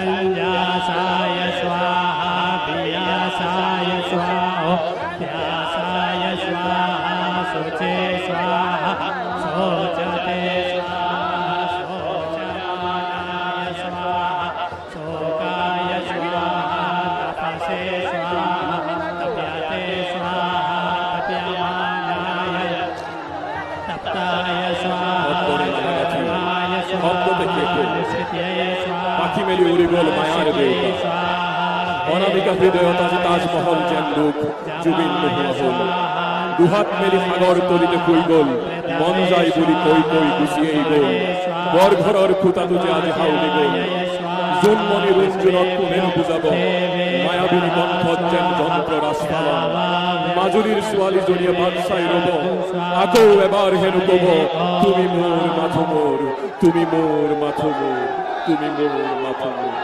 संन्यासाय स्वाहा व्यासाय स्वाहा व्यासाय स्वाहा शुचे स्वाहा शोचते स्वाहा शोचमानाय स्वाहा शोकाय स्वाहा तपसे स्वाहा तप्यते स्वाहा तप्यमानाय तप्ताय स्वाहा तप्यमाय स्वाहा পাখি মেলি উড়ি গেল মায়ার দেউতা অনামিকা হৃদয়তা যে তাজমহল যেন লোক জুবিন মোহন দুহাত মেলি সাগর তরিতে কই গল মন যাই বলি কই কই গুছিয়েই গল বর ঘরর খুতা তুজে আজ হাউলি গল জন্মনি রঞ্জনত কোনেন বুঝাব মায়াবিনী কণ্ঠ যেন যন্ত্র রাসপালন মাজুলীর ছোৱালী জনীয়ে বাদশাই রব আকৌ এবাৰ হেনু কব তুমি মোর মাথো মোর তুমি মোর মাথো মোর তুমি মোর মাথো মোর